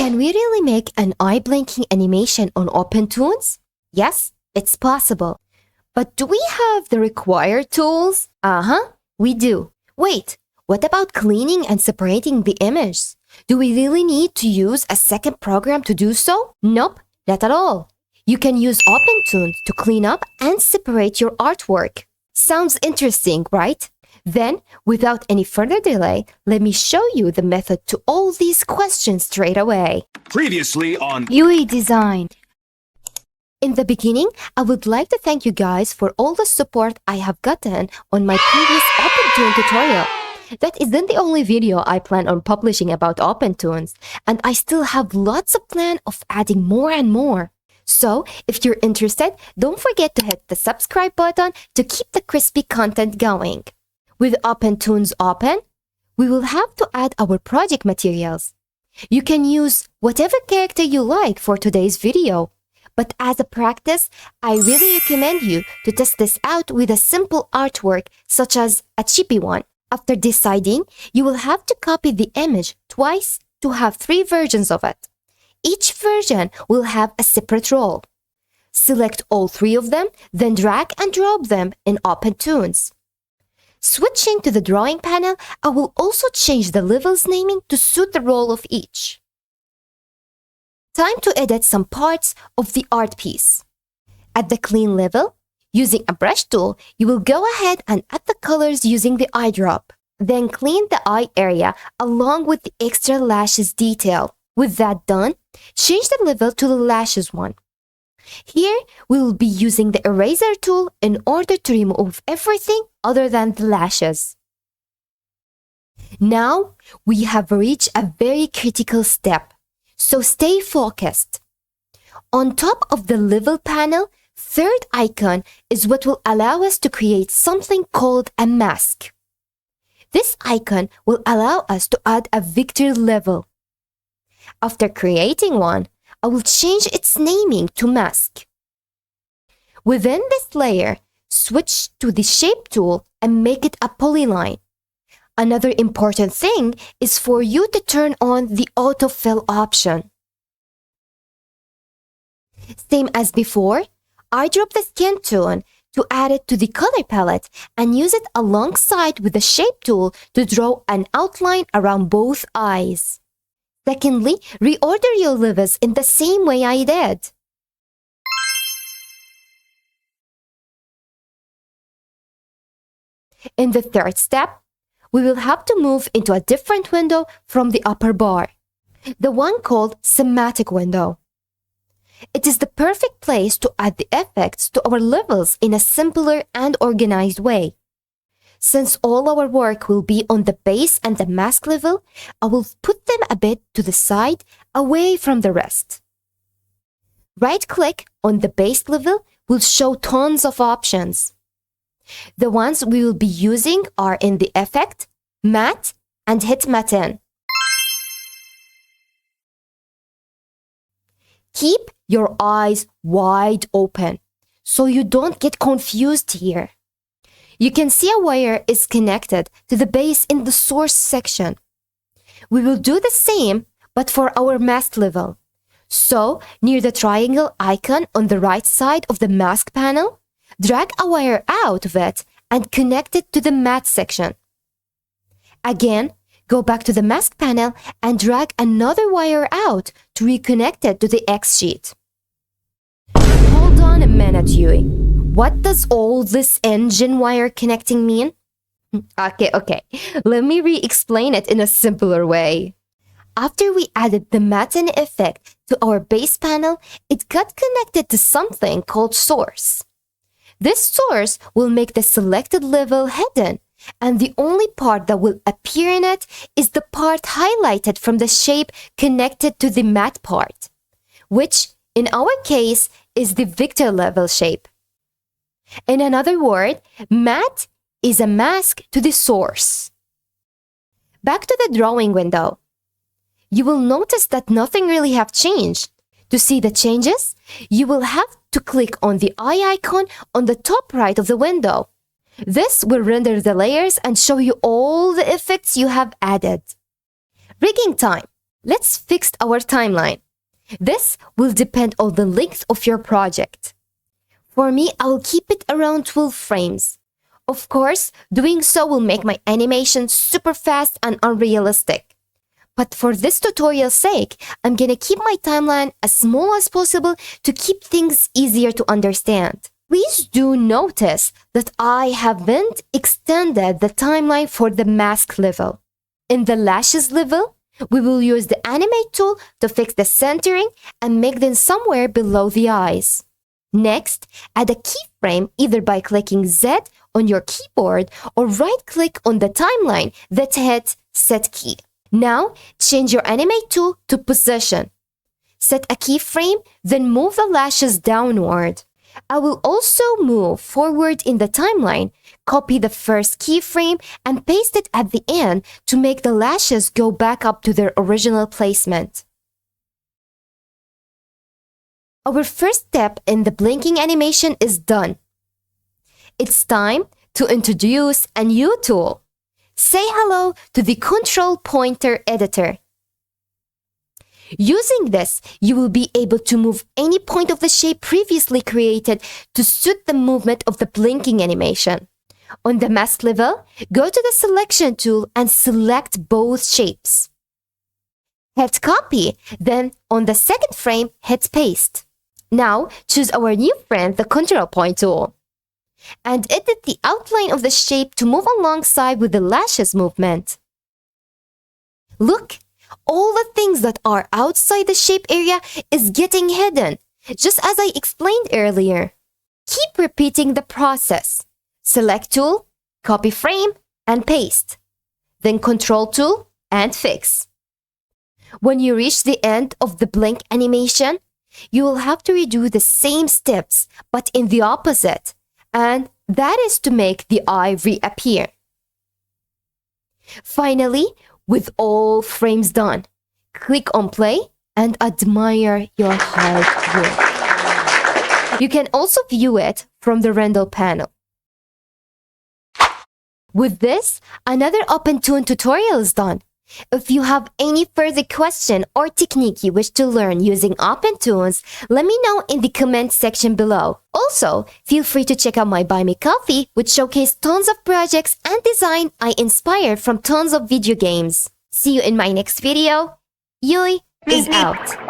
Can we really make an eye-blinking animation on Opentoonz? Yes, it's possible. But do we have the required tools? We do. Wait, what about cleaning and separating the image? Do we really need to use a second program to do so? Nope, not at all. You can use Opentoonz to clean up and separate your artwork. Sounds interesting, right? Then, without any further delay, let me show you the method to all these questions straight away. Previously on UI design. In the beginning, I would like to thank you guys for all the support I have gotten on my previous Opentoonz tutorial. That isn't the only video I plan on publishing about Opentoonz, and I still have lots of plan of adding more and more. So, if you're interested, don't forget to hit the subscribe button to keep the crispy content going. With Opentoonz open, we will have to add our project materials. You can use whatever character you like for today's video. But as a practice, I really recommend you to test this out with a simple artwork such as a chibi one. After deciding, you will have to copy the image twice to have 3 versions of it. Each version will have a separate role. Select all 3 of them, then drag and drop them in Opentoonz. Switching to the drawing panel, I will also change the levels naming to suit the role of each. Time to edit some parts of the art piece. At the clean level, using a brush tool, you will go ahead and add the colors using the eyedrop. Then clean the eye area along with the extra lashes detail. With that done, change the level to the lashes one. Here, we will be using the eraser tool in order to remove everything other than the lashes. Now, we have reached a very critical step, so stay focused. On top of the level panel, third icon is what will allow us to create something called a mask. This icon will allow us to add a vector level. After creating one, I will change its naming to mask. Within this layer, switch to the shape tool and make it a polyline. Another important thing is for you to turn on the autofill option. Same as before, eyedrop the skin tone to add it to the color palette and use it alongside with the shape tool to draw an outline around both eyes. Secondly, reorder your levels in the same way I did. In the third step, we will have to move into a different window from the upper bar, the one called Schematic window. It is the perfect place to add the effects to our levels in a simpler and organized way. Since all our work will be on the base and the mask level, I will put them a bit to the side, away from the rest. Right-click on the base level will show tons of options. The ones we will be using are in the Effect, Matte, and Hit Matte In. Keep your eyes wide open so you don't get confused here. You can see a wire is connected to the base in the source section. We will do the same, but for our mask level. So, near the triangle icon on the right side of the mask panel, drag a wire out of it and connect it to the matte section. Again, go back to the mask panel and drag another wire out to reconnect it to the X sheet. Hold on a minute, Yui. What does all this engine wire connecting mean? Okay. Let me re-explain it in a simpler way. After we added the matte in effect to our base panel, it got connected to something called source. This source will make the selected level hidden, and the only part that will appear in it is the part highlighted from the shape connected to the matte part, which, in our case, is the vector level shape. In another word, matte is a mask to the source. Back to the drawing window. You will notice that nothing really have changed. To see the changes, you will have to click on the eye icon on the top right of the window. This will render the layers and show you all the effects you have added. Rigging time. let's fix our timeline. This will depend on the length of your project. For me, I will keep it around 12 frames. Of course, doing so will make my animation super fast and unrealistic. But for this tutorial's sake, I'm gonna keep my timeline as small as possible to keep things easier to understand. Please do notice that I haven't extended the timeline for the mask level. In the lashes level, we will use the animate tool to fix the centering and make them somewhere below the eyes. Next, add a keyframe either by clicking Z on your keyboard or right-click on the timeline that hit Set Key. Now, change your animate tool to position. Set a keyframe, then move the lashes downward. I will also move forward in the timeline, copy the first keyframe, and paste it at the end to make the lashes go back up to their original placement. Our first step in the blinking animation is done. It's time to introduce a new tool. Say hello to the Control Pointer Editor. Using this, you will be able to move any point of the shape previously created to suit the movement of the blinking animation. On the mask level, go to the Selection tool and select both shapes. Hit Copy, then on the second frame, hit Paste. Now, choose our new friend, the Control Point tool, and edit the outline of the shape to move alongside with the lashes movement. Look, all the things that are outside the shape area is getting hidden, just as I explained earlier. Keep repeating the process. Select tool, copy frame, and paste. Then Control tool and fix. When you reach the end of the blink animation, you will have to redo the same steps, but in the opposite, and that is to make the eye reappear. Finally, with all frames done, click on play and admire your hard work. You can also view it from the render panel. With this, another Opentoonz tutorial is done. If you have any further question or technique you wish to learn using Opentoonz, let me know in the comment section below. Also, feel free to check out my Buy Me Coffee, which showcases tons of projects and design I inspired from tons of video games. See you in my next video. Yui is out.